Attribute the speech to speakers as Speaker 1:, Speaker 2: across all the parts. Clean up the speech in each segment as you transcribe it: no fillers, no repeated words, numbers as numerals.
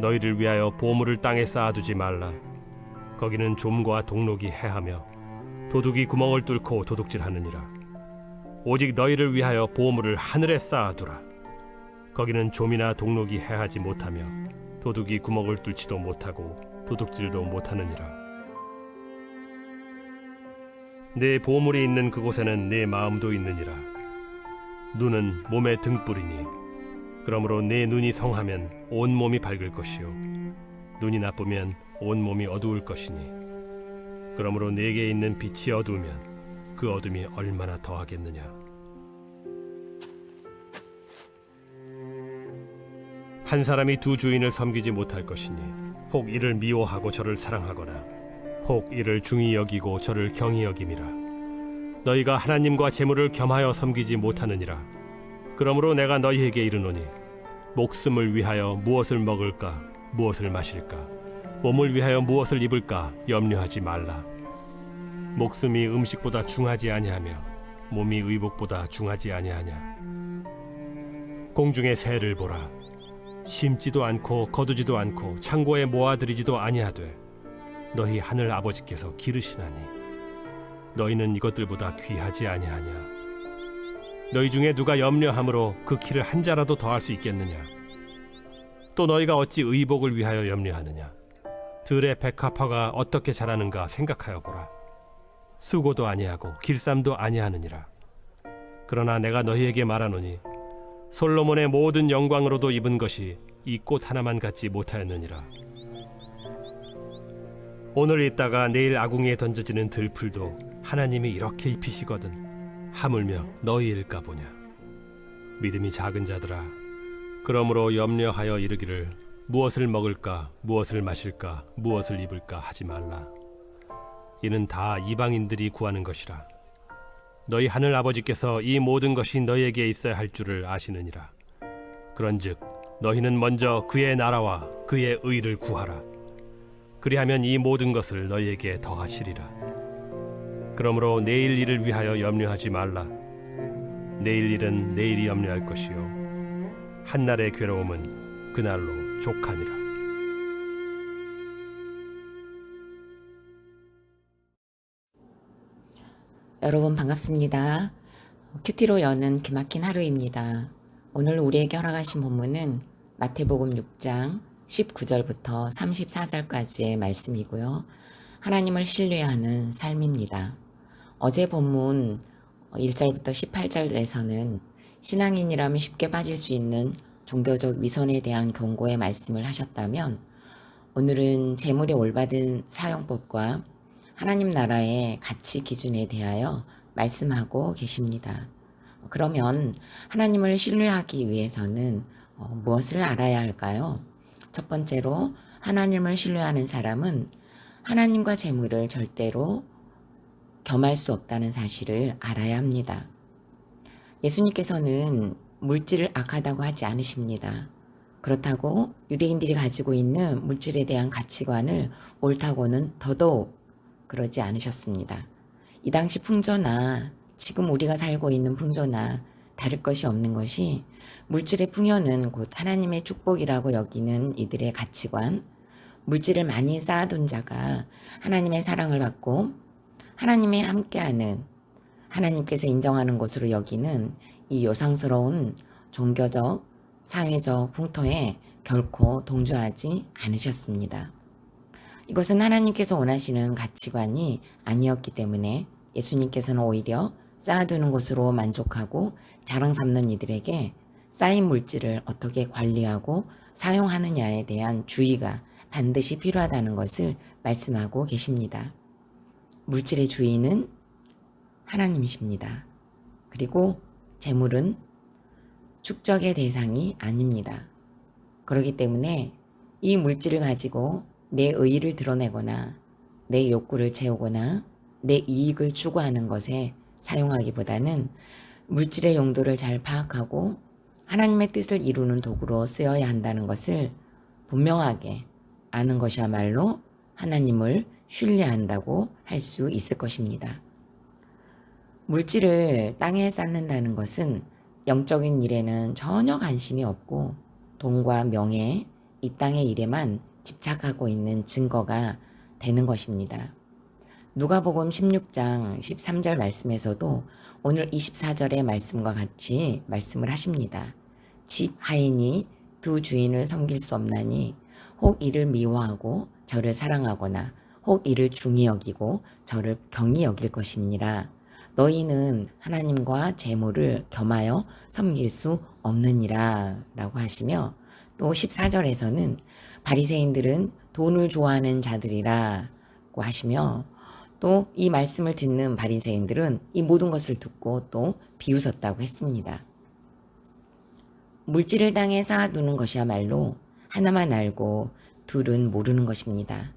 Speaker 1: 너희를 위하여 보물을 땅에 쌓아두지 말라. 거기는 좀과 동록이 해하며 도둑이 구멍을 뚫고 도둑질하느니라. 오직 너희를 위하여 보물을 하늘에 쌓아두라. 거기는 좀이나 동록이 해하지 못하며 도둑이 구멍을 뚫지도 못하고 도둑질도 못하느니라. 내 보물이 있는 그곳에는 내 마음도 있느니라. 눈은 몸의 등불이니 그러므로 내 눈이 성하면 온 몸이 밝을 것이요 눈이 나쁘면 온 몸이 어두울 것이니 그러므로 내게 있는 빛이 어두우면 그 어둠이 얼마나 더하겠느냐. 한 사람이 두 주인을 섬기지 못할 것이니 혹 이를 미워하고 저를 사랑하거나 혹 이를 중히 여기고 저를 경히 여김이라. 너희가 하나님과 재물을 겸하여 섬기지 못하느니라. 그러므로 내가 너희에게 이르노니 목숨을 위하여 무엇을 먹을까 무엇을 마실까 몸을 위하여 무엇을 입을까 염려하지 말라. 목숨이 음식보다 중하지 아니하며 몸이 의복보다 중하지 아니하냐. 공중의 새를 보라. 심지도 않고 거두지도 않고 창고에 모아들이지도 아니하되 너희 하늘 아버지께서 기르시나니 너희는 이것들보다 귀하지 아니하냐. 너희 중에 누가 염려함으로 그 키를 한 자라도 더할 수 있겠느냐. 또 너희가 어찌 의복을 위하여 염려하느냐. 들의 백합화가 어떻게 자라는가 생각하여 보라. 수고도 아니하고 길쌈도 아니하느니라. 그러나 내가 너희에게 말하노니 솔로몬의 모든 영광으로도 입은 것이 이 꽃 하나만 갖지 못하였느니라. 오늘 있다가 내일 아궁이에 던져지는 들풀도 하나님이 이렇게 입히시거든 하물며 너희일까 보냐. 믿음이 작은 자들아, 그러므로 염려하여 이르기를 무엇을 먹을까 무엇을 마실까 무엇을 입을까 하지 말라. 이는 다 이방인들이 구하는 것이라. 너희 하늘 아버지께서 이 모든 것이 너희에게 있어야 할 줄을 아시느니라. 그런즉 너희는 먼저 그의 나라와 그의 의를 구하라. 그리하면 이 모든 것을 너희에게 더하시리라. 그러므로 내일 일을 위하여 염려하지 말라. 내일 일은 내일이 염려할 것이요 한날의 괴로움은 그날로 족하니라.
Speaker 2: 여러분 반갑습니다. 큐티로 여는 기막힌 하루입니다. 오늘 우리에게 허락하신 본문은 마태복음 6장 19절부터 34절까지의 말씀이고요. 하나님을 신뢰하는 삶입니다. 어제 본문 1절부터 18절에서는 신앙인이라면 쉽게 빠질 수 있는 종교적 위선에 대한 경고의 말씀을 하셨다면, 오늘은 재물의 올바른 사용법과 하나님 나라의 가치 기준에 대하여 말씀하고 계십니다. 그러면 하나님을 신뢰하기 위해서는 무엇을 알아야 할까요? 첫 번째로 하나님을 신뢰하는 사람은 하나님과 재물을 절대로 겸할 수 없다는 사실을 알아야 합니다. 예수님께서는 물질을 악하다고 하지 않으십니다. 그렇다고 유대인들이 가지고 있는 물질에 대한 가치관을 옳다고는 더더욱 그러지 않으셨습니다. 이 당시 풍조나 지금 우리가 살고 있는 풍조나 다를 것이 없는 것이, 물질의 풍요는 곧 하나님의 축복이라고 여기는 이들의 가치관, 물질을 많이 쌓아둔 자가 하나님의 사랑을 받고 하나님의 함께하는, 하나님께서 인정하는 것으로 여기는 이 요상스러운 종교적, 사회적 풍토에 결코 동조하지 않으셨습니다. 이것은 하나님께서 원하시는 가치관이 아니었기 때문에 예수님께서는 오히려 쌓아두는 것으로 만족하고 자랑 삼는 이들에게 쌓인 물질을 어떻게 관리하고 사용하느냐에 대한 주의가 반드시 필요하다는 것을 말씀하고 계십니다. 물질의 주인은 하나님이십니다. 그리고 재물은 축적의 대상이 아닙니다. 그렇기 때문에 이 물질을 가지고 내 의의를 드러내거나 내 욕구를 채우거나 내 이익을 추구하는 것에 사용하기보다는 물질의 용도를 잘 파악하고 하나님의 뜻을 이루는 도구로 쓰여야 한다는 것을 분명하게 아는 것이야말로 하나님을 신뢰한다고 할 수 있을 것입니다. 물질을 땅에 쌓는다는 것은 영적인 일에는 전혀 관심이 없고 돈과 명예, 이 땅의 일에만 집착하고 있는 증거가 되는 것입니다. 누가복음 16장 13절 말씀에서도 오늘 24절의 말씀과 같이 말씀을 하십니다. 집 하인이 두 주인을 섬길 수 없나니 혹 이를 미워하고 저를 사랑하거나 혹 이를 중히 여기고 저를 경히 여길 것이니라. 너희는 하나님과 재물을 겸하여 섬길 수 없느니라 라고 하시며, 또 14절에서는 바리새인들은 돈을 좋아하는 자들이라고 하시며, 또 이 말씀을 듣는 바리새인들은 이 모든 것을 듣고 또 비웃었다고 했습니다. 물질을 땅에 쌓아두는 것이야말로 하나만 알고 둘은 모르는 것입니다.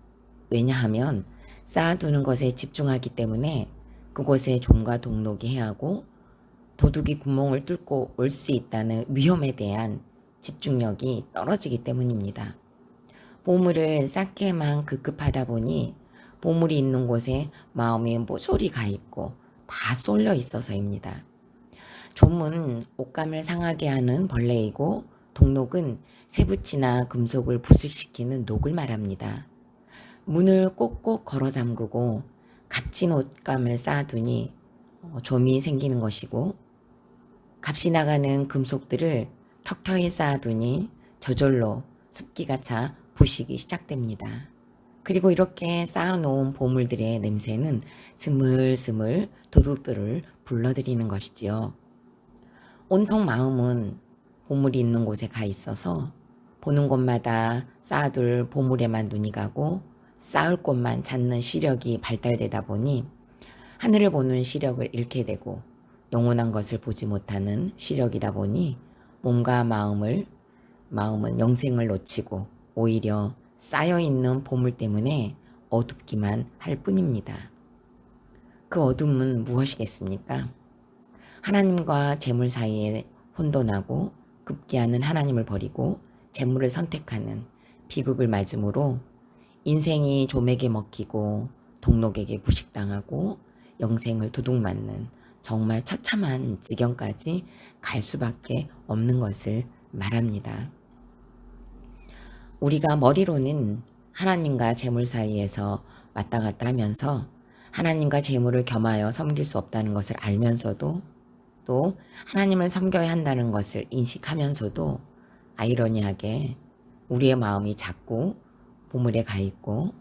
Speaker 2: 왜냐하면 쌓아두는 것에 집중하기 때문에 그곳에 좀과 동록이 해하고 도둑이 구멍을 뚫고 올 수 있다는 위험에 대한 집중력이 떨어지기 때문입니다. 보물을 쌓기에만 급급하다 보니 보물이 있는 곳에 마음이 모조리 가 있고 다 쏠려 있어서입니다. 좀은 옷감을 상하게 하는 벌레이고 동록은 새붙이나 금속을 부식시키는 녹을 말합니다. 문을 꼭꼭 걸어 잠그고 값진 옷감을 쌓아두니 좀이 생기는 것이고, 값이 나가는 금속들을 턱턱이 쌓아두니 저절로 습기가 차 부식이 시작됩니다. 그리고 이렇게 쌓아놓은 보물들의 냄새는 스물스물 도둑들을 불러들이는 것이지요. 온통 마음은 보물이 있는 곳에 가 있어서 보는 곳마다 쌓아둘 보물에만 눈이 가고 쌓을 곳만 찾는 시력이 발달되다 보니 하늘을 보는 시력을 잃게 되고, 영원한 것을 보지 못하는 시력이다 보니 몸과 마음은 영생을 놓치고 오히려 쌓여있는 보물 때문에 어둡기만 할 뿐입니다. 그 어둠은 무엇이겠습니까? 하나님과 재물 사이에 혼돈하고 급기야는 하나님을 버리고 재물을 선택하는 비극을 맞음으로 인생이 좀에게 먹히고 동록에게 부식당하고 영생을 도둑맞는 정말 처참한 지경까지 갈 수밖에 없는 것을 말합니다. 우리가 머리로는 하나님과 재물 사이에서 왔다 갔다 하면서 하나님과 재물을 겸하여 섬길 수 없다는 것을 알면서도, 또 하나님을 섬겨야 한다는 것을 인식하면서도 아이러니하게 우리의 마음이 자꾸 보물에 가 있고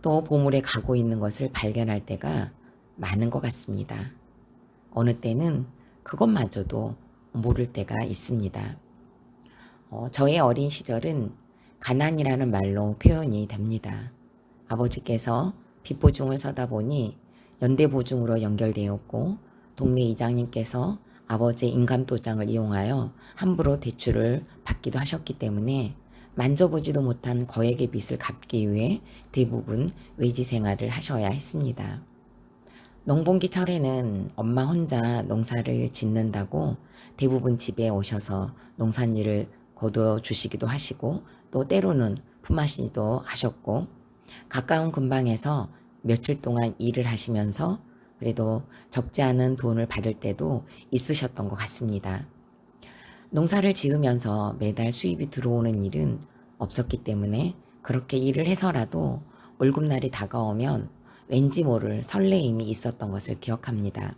Speaker 2: 또 보물에 가고 있는 것을 발견할 때가 많은 것 같습니다. 어느 때는 그것마저도 모를 때가 있습니다. 저의 어린 시절은 가난이라는 말로 표현이 됩니다. 아버지께서 빚보증을 서다 보니 연대보증으로 연결되었고, 동네 이장님께서 아버지의 인감도장을 이용하여 함부로 대출을 받기도 하셨기 때문에 만져보지도 못한 거액의 빚을 갚기 위해 대부분 외지 생활을 하셔야 했습니다. 농번기철에는 엄마 혼자 농사를 짓는다고 대부분 집에 오셔서 농산일을 거두어 주시기도 하시고, 또 때로는 품앗이도 하셨고, 가까운 근방에서 며칠 동안 일을 하시면서 그래도 적지 않은 돈을 받을 때도 있으셨던 것 같습니다. 농사를 지으면서 매달 수입이 들어오는 일은 없었기 때문에 그렇게 일을 해서라도 월급날이 다가오면 왠지 모를 설레임이 있었던 것을 기억합니다.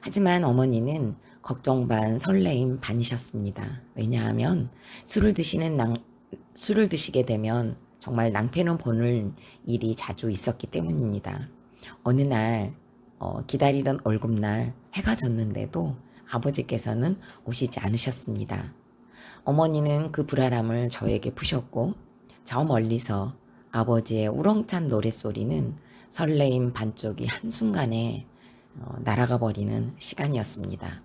Speaker 2: 하지만 어머니는 걱정 반 설레임 반이셨습니다. 왜냐하면 술을 드시게 되면 정말 낭패는 보는 일이 자주 있었기 때문입니다. 어느 날 기다리던 월급날 해가 졌는데도 아버지께서는 오시지 않으셨습니다. 어머니는 그 불안함을 저에게 푸셨고, 저 멀리서 아버지의 우렁찬 노랫소리는 설레임 반쪽이 한순간에 날아가 버리는 시간이었습니다.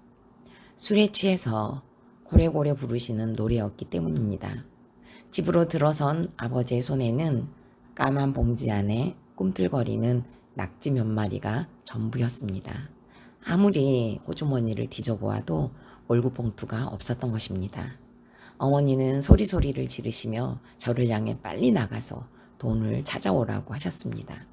Speaker 2: 술에 취해서 고래고래 부르시는 노래였기 때문입니다. 집으로 들어선 아버지의 손에는 까만 봉지 안에 꿈틀거리는 낙지 몇 마리가 전부였습니다. 아무리 호주머니를 뒤져보아도 월급 봉투가 없었던 것입니다. 어머니는 소리소리를 지르시며 저를 향해 빨리 나가서 돈을 찾아오라고 하셨습니다.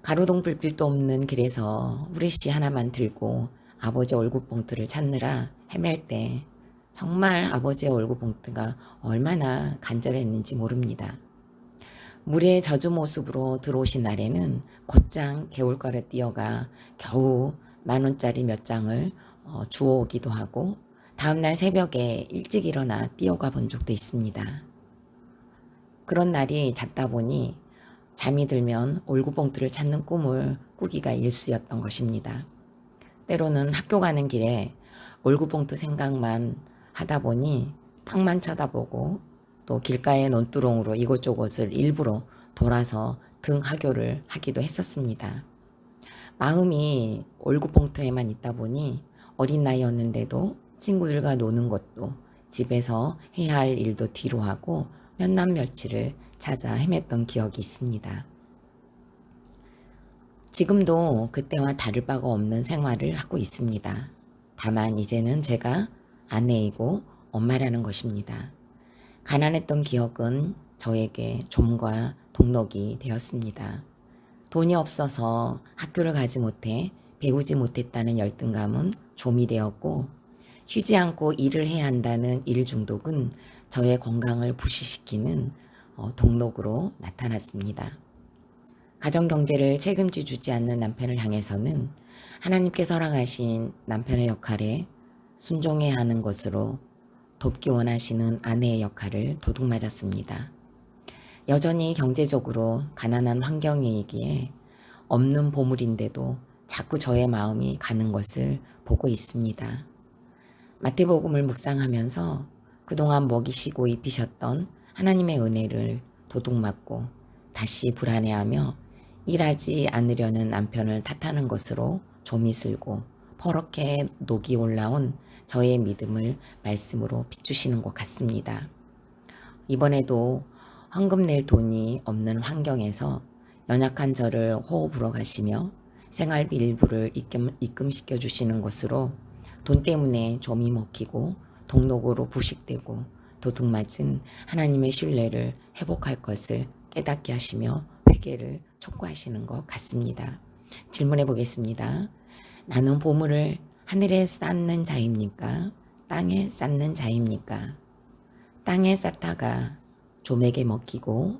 Speaker 2: 가로등 불빛도 없는 길에서 후레쉬 하나만 들고 아버지 월급 봉투를 찾느라 헤맬 때 정말 아버지의 올구봉투가 얼마나 간절했는지 모릅니다. 물의 젖은 모습으로 들어오신 날에는 곧장 개울가에 뛰어가 겨우 10,000원짜리 몇 장을 주워오기도 하고 다음날 새벽에 일찍 일어나 뛰어가 본 적도 있습니다. 그런 날이 잦다 보니 잠이 들면 올구봉투를 찾는 꿈을 꾸기가 일쑤였던 것입니다. 때로는 학교 가는 길에 올구봉투 생각만 하다 보니 땅만 쳐다보고 또 길가의 논두렁으로 이곳저곳을 일부러 돌아서 등하교를 하기도 했었습니다. 마음이 올구봉투에만 있다 보니 어린 나이였는데도 친구들과 노는 것도 집에서 해야 할 일도 뒤로 하고 몇 날 며칠을 찾아 헤맸던 기억이 있습니다. 지금도 그때와 다를 바가 없는 생활을 하고 있습니다. 다만 이제는 제가 아내이고 엄마라는 것입니다. 가난했던 기억은 저에게 좀과 동력이 되었습니다. 돈이 없어서 학교를 가지 못해 배우지 못했다는 열등감은 좀이 되었고 쉬지 않고 일을 해야 한다는 일 중독은 저의 건강을 부시시키는 동력으로 나타났습니다. 가정 경제를 책임져 주지 않는 남편을 향해서는 하나님께서 허락하신 남편의 역할에 순종해야 하는 것으로 돕기 원하시는 아내의 역할을 도둑맞았습니다. 여전히 경제적으로 가난한 환경이기에 없는 보물인데도 자꾸 저의 마음이 가는 것을 보고 있습니다. 마태복음을 묵상하면서 그동안 먹이시고 입히셨던 하나님의 은혜를 도둑맞고 다시 불안해하며 일하지 않으려는 남편을 탓하는 것으로 좀이 슬고 퍼렇게 녹이 올라온 저의 믿음을 말씀으로 비추시는 것 같습니다. 이번에도 헌금 낼 돈이 없는 환경에서 연약한 저를 호호 불어가시며 생활비 일부를 입금시켜 주시는 것으로 돈 때문에 좀이 먹히고 동록으로 부식되고 도둑맞은 하나님의 신뢰를 회복할 것을 깨닫게 하시며 회개를 촉구하시는 것 같습니다. 질문해 보겠습니다. 나는 보물을 하늘에 쌓는 자입니까? 땅에 쌓는 자입니까? 땅에 쌓다가 좀에게 먹히고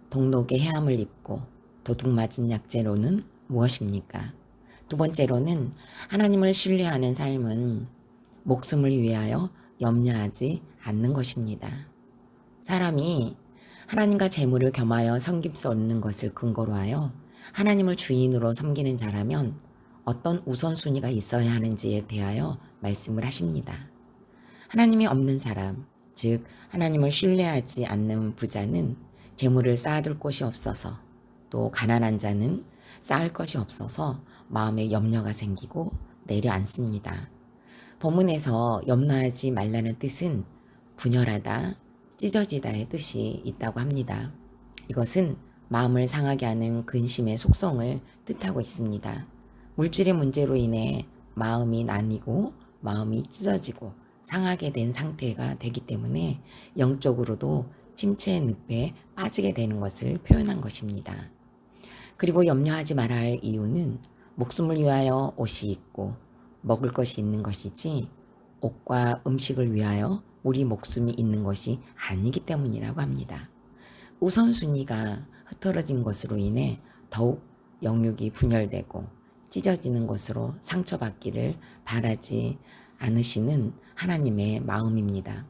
Speaker 2: 동록의 해함을 입고 도둑맞은 약재로는 무엇입니까? 두 번째로는 하나님을 신뢰하는 삶은 목숨을 위하여 염려하지 않는 것입니다. 사람이 하나님과 재물을 겸하여 섬길 수 없는 것을 근거로 하여 하나님을 주인으로 섬기는 자라면 어떤 우선순위가 있어야 하는지에 대하여 말씀을 하십니다. 하나님이 없는 사람, 즉 하나님을 신뢰하지 않는 부자는 재물을 쌓아둘 곳이 없어서 또 가난한 자는 쌓을 것이 없어서 마음에 염려가 생기고 내려앉습니다. 본문에서 염려하지 말라는 뜻은 분열하다, 찢어지다의 뜻이 있다고 합니다. 이것은 마음을 상하게 하는 근심의 속성을 뜻하고 있습니다. 물질의 문제로 인해 마음이 나뉘고 마음이 찢어지고 상하게 된 상태가 되기 때문에 영적으로도 침체의 늪에 빠지게 되는 것을 표현한 것입니다. 그리고 염려하지 말아야 할 이유는 목숨을 위하여 옷이 있고 먹을 것이 있는 것이지 옷과 음식을 위하여 우리 목숨이 있는 것이 아니기 때문이라고 합니다. 우선순위가 흐트러진 것으로 인해 더욱 영육이 분열되고 찢어지는 것으로 상처받기를 바라지 않으시는 하나님의 마음입니다.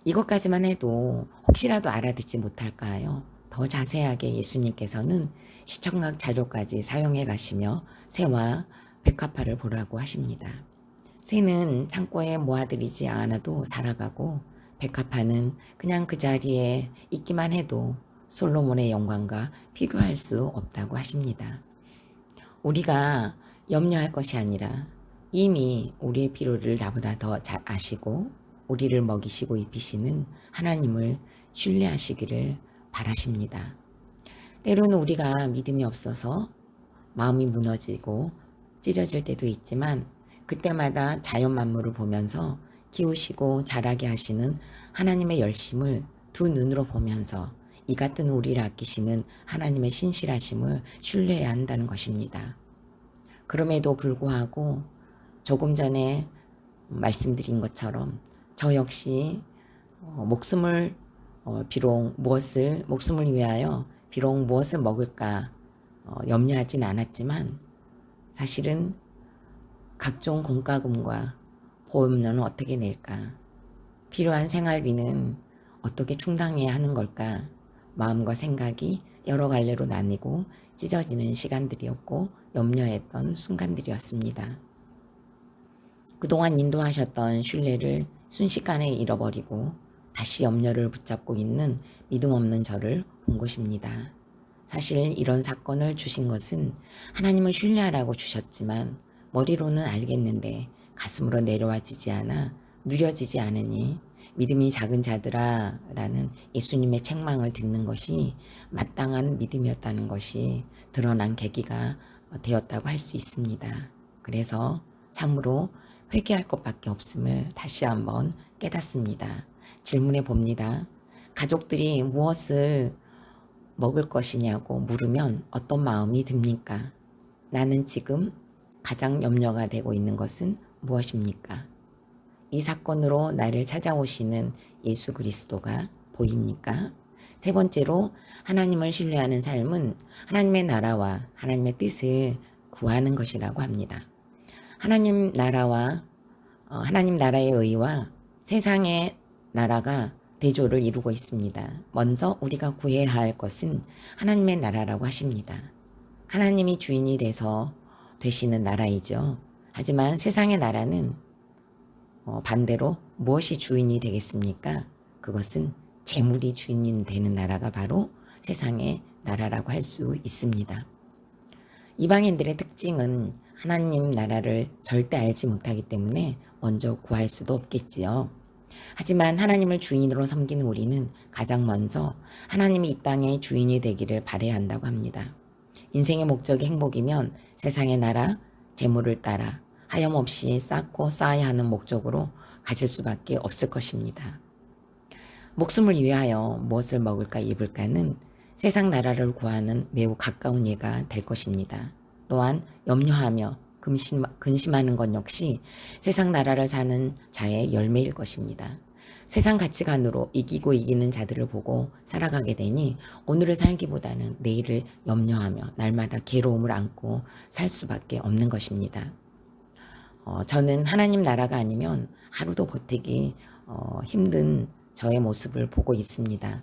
Speaker 2: 이것까지만 해도 혹시라도 알아듣지 못할까요? 더 자세하게 예수님께서는 시청각 자료까지 사용해 가시며 새와 백합화를 보라고 하십니다. 새는 창고에 모아들이지 않아도 살아가고 백합화는 그냥 그 자리에 있기만 해도 솔로몬의 영광과 비교할 수 없다고 하십니다. 우리가 염려할 것이 아니라 이미 우리의 필요를 나보다 더 잘 아시고 우리를 먹이시고 입히시는 하나님을 신뢰하시기를 바라십니다. 때로는 우리가 믿음이 없어서 마음이 무너지고 찢어질 때도 있지만 그때마다 자연 만물을 보면서 키우시고 자라게 하시는 하나님의 열심을 두 눈으로 보면서 이 같은 우리를 아끼시는 하나님의 신실하심을 신뢰해야 한다는 것입니다. 그럼에도 불구하고 조금 전에 말씀드린 것처럼 저 역시 목숨을 목숨을 위하여 비록 무엇을 먹을까 염려하진 않았지만 사실은 각종 공과금과 보험료는 어떻게 낼까? 필요한 생활비는 어떻게 충당해야 하는 걸까? 마음과 생각이 여러 갈래로 나뉘고 찢어지는 시간들이었고 염려했던 순간들이었습니다. 그동안 인도하셨던 신뢰를 순식간에 잃어버리고 다시 염려를 붙잡고 있는 믿음 없는 저를 본 것입니다. 사실 이런 사건을 주신 것은 하나님을 신뢰하라고 주셨지만 머리로는 알겠는데 가슴으로 내려와지지 않아 누려지지 않으니 믿음이 작은 자들아 라는 예수님의 책망을 듣는 것이 마땅한 믿음이었다는 것이 드러난 계기가 되었다고 할 수 있습니다. 그래서 참으로 회개할 것밖에 없음을 다시 한번 깨닫습니다. 질문해 봅니다. 가족들이 무엇을 먹을 것이냐고 물으면 어떤 마음이 듭니까? 나는 지금 가장 염려가 되고 있는 것은 무엇입니까? 이 사건으로 나를 찾아오시는 예수 그리스도가 보입니까? 세 번째로 하나님을 신뢰하는 삶은 하나님의 나라와 하나님의 뜻을 구하는 것이라고 합니다. 하나님 나라의 의와 세상의 나라가 대조를 이루고 있습니다. 먼저 우리가 구해야 할 것은 하나님의 나라라고 하십니다. 하나님이 주인이 되시는 나라이죠. 하지만 세상의 나라는 반대로 무엇이 주인이 되겠습니까? 그것은 재물이 주인이 되는 나라가 바로 세상의 나라라고 할 수 있습니다. 이방인들의 특징은 하나님 나라를 절대 알지 못하기 때문에 먼저 구할 수도 없겠지요. 하지만 하나님을 주인으로 섬기는 우리는 가장 먼저 하나님이 이 땅의 주인이 되기를 바라야 한다고 합니다. 인생의 목적이 행복이면 세상의 나라, 재물을 따라 하염없이 쌓고 쌓아야 하는 목적으로 가질 수밖에 없을 것입니다. 목숨을 위하여 무엇을 먹을까 입을까는 세상 나라를 구하는 매우 가까운 예가 될 것입니다. 또한 염려하며 근심하는 것 역시 세상 나라를 사는 자의 열매일 것입니다. 세상 가치관으로 이기는 자들을 보고 살아가게 되니 오늘을 살기보다는 내일을 염려하며 날마다 괴로움을 안고 살 수밖에 없는 것입니다. 저는 하나님 나라가 아니면 하루도 버티기 힘든 저의 모습을 보고 있습니다.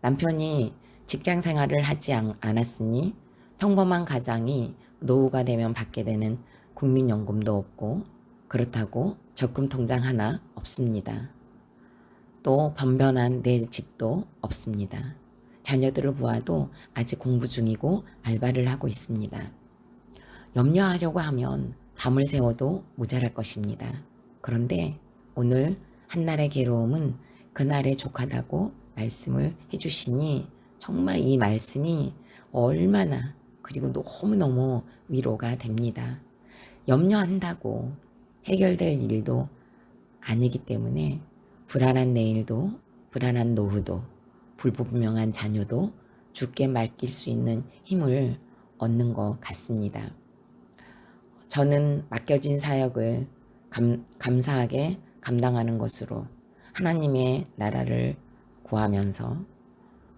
Speaker 2: 남편이 직장 생활을 하지 않았으니 평범한 가장이 노후가 되면 받게 되는 국민연금도 없고 그렇다고 적금 통장 하나 없습니다. 또 변변한 내 집도 없습니다. 자녀들을 보아도 아직 공부 중이고 알바를 하고 있습니다. 염려하려고 하면 밤을 새워도 모자랄 것입니다. 그런데 오늘 한날의 괴로움은 그날에 족하다고 말씀을 해주시니 정말 이 말씀이 얼마나 그리고 너무너무 위로가 됩니다. 염려한다고 해결될 일도 아니기 때문에 불안한 내일도 불안한 노후도 불분명한 자녀도 죽게 맡길 수 있는 힘을 얻는 것 같습니다. 저는 맡겨진 사역을 감사하게 감당하는 것으로 하나님의 나라를 구하면서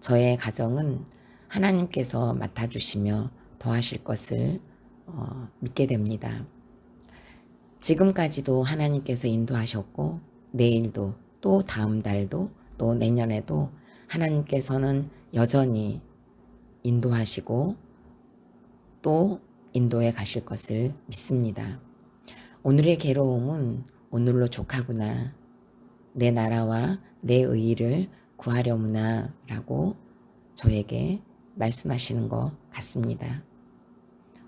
Speaker 2: 저의 가정은 하나님께서 맡아주시며 더하실 것을 믿게 됩니다. 지금까지도 하나님께서 인도하셨고 내일도 또 다음 달도 또 내년에도 하나님께서는 여전히 인도하시고 또 인도에 가실 것을 믿습니다. 오늘의 괴로움은 오늘로 족하구나. 내 나라와 내 의의를 구하려무나 라고 저에게 말씀하시는 것 같습니다.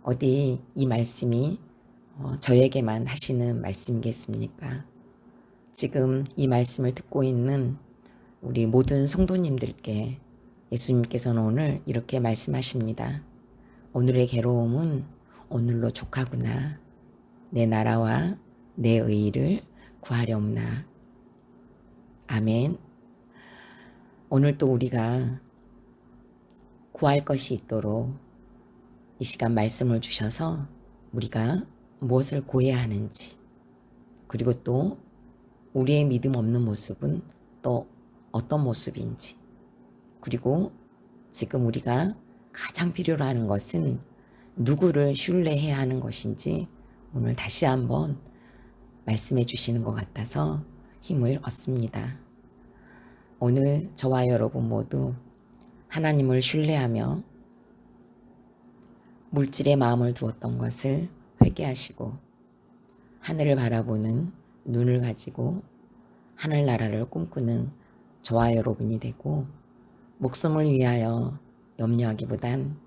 Speaker 2: 어디 이 말씀이 저에게만 하시는 말씀이겠습니까? 지금 이 말씀을 듣고 있는 우리 모든 성도님들께 예수님께서는 오늘 이렇게 말씀하십니다. 오늘의 괴로움은 오늘로 족하구나. 내 나라와 내 의의를 구하려무나. 아멘. 오늘 또 우리가 구할 것이 있도록 이 시간 말씀을 주셔서 우리가 무엇을 구해야 하는지 그리고 또 우리의 믿음 없는 모습은 또 어떤 모습인지, 그리고 지금 우리가 가장 필요로 하는 것은 누구를 신뢰해야 하는 것인지 오늘 다시 한번 말씀해 주시는 것 같아서 힘을 얻습니다. 오늘 저와 여러분 모두 하나님을 신뢰하며 물질에 마음을 두었던 것을 회개하시고 하늘을 바라보는 눈을 가지고 하늘나라를 꿈꾸는 저와 여러분이 되고, 목숨을 위하여 염려하기보단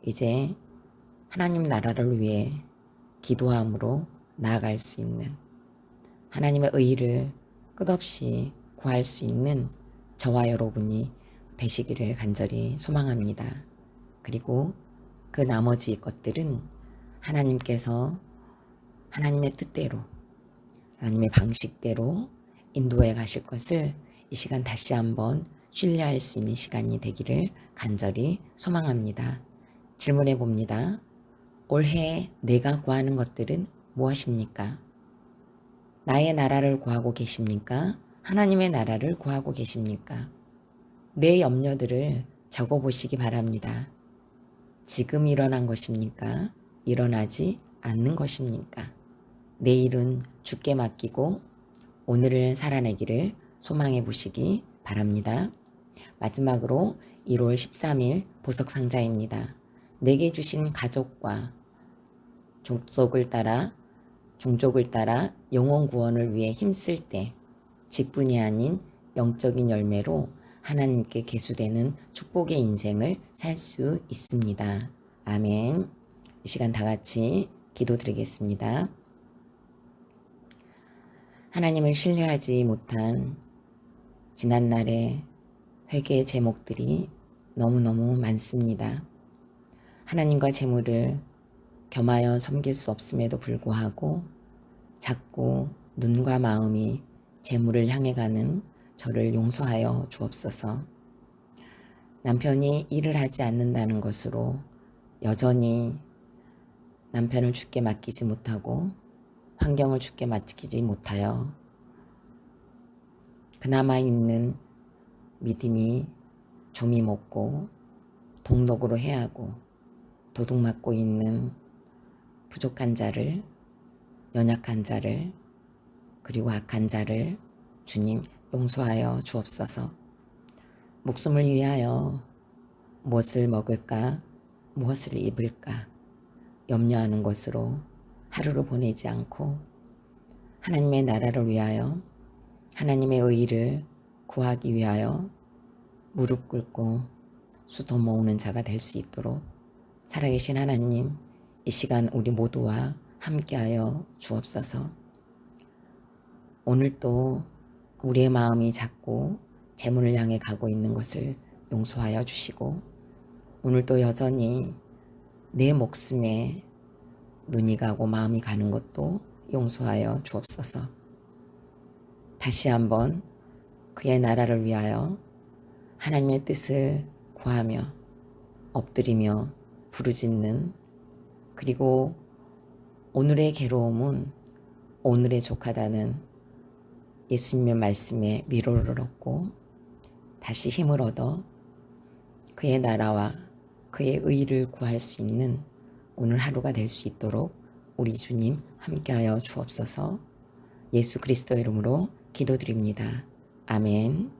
Speaker 2: 이제 하나님 나라를 위해 기도함으로 나아갈 수 있는, 하나님의 의의를 끝없이 구할 수 있는 저와 여러분이 되시기를 간절히 소망합니다. 그리고 그 나머지 것들은 하나님께서 하나님의 뜻대로, 하나님의 방식대로 인도해 가실 것을 이 시간 다시 한번 신뢰할 수 있는 시간이 되기를 간절히 소망합니다. 질문해 봅니다. 올해 내가 구하는 것들은 무엇입니까? 나의 나라를 구하고 계십니까? 하나님의 나라를 구하고 계십니까? 내 염려들을 적어 보시기 바랍니다. 지금 일어난 것입니까? 일어나지 않는 것입니까? 내일은 주께 맡기고 오늘을 살아내기를 소망해 보시기 바랍니다. 마지막으로 1월 13일 보석상자입니다. 내게 주신 가족과 종족을 따라 영혼 구원을 위해 힘쓸 때 직분이 아닌 영적인 열매로 하나님께 계수되는 축복의 인생을 살 수 있습니다. 아멘. 이 시간 다 같이 기도드리겠습니다. 하나님을 신뢰하지 못한 지난날의 회개의 제목들이 너무너무 많습니다. 하나님과 재물을 겸하여 섬길 수 없음에도 불구하고 자꾸 눈과 마음이 재물을 향해 가는 저를 용서하여 주옵소서. 남편이 일을 하지 않는다는 것으로 여전히 남편을 주께 맡기지 못하고 환경을 주께 맡기지 못하여 그나마 있는 믿음이 좀이 먹고 동독으로 해하고 도둑맞고 있는 부족한 자를, 연약한 자를, 그리고 악한 자를 주님 용서하여 주옵소서. 목숨을 위하여 무엇을 먹을까, 무엇을 입을까 염려하는 것으로 하루를 보내지 않고 하나님의 나라를 위하여, 하나님의 의의를 구하기 위하여 무릎 꿇고 수도 모으는 자가 될 수 있도록 살아계신 하나님, 이 시간 우리 모두와 함께하여 주옵소서. 오늘도 우리의 마음이 자꾸 재물을 향해 가고 있는 것을 용서하여 주시고, 오늘도 여전히 내 목숨에 눈이 가고 마음이 가는 것도 용서하여 주옵소서. 다시 한번 그의 나라를 위하여 하나님의 뜻을 구하며 엎드리며 부르짖는, 그리고 오늘의 괴로움은 오늘의 족하다는 예수님의 말씀에 위로를 얻고 다시 힘을 얻어 그의 나라와 그의 의를 구할 수 있는 오늘 하루가 될 수 있도록 우리 주님 함께하여 주옵소서. 예수 그리스도 이름으로 기도드립니다. 아멘.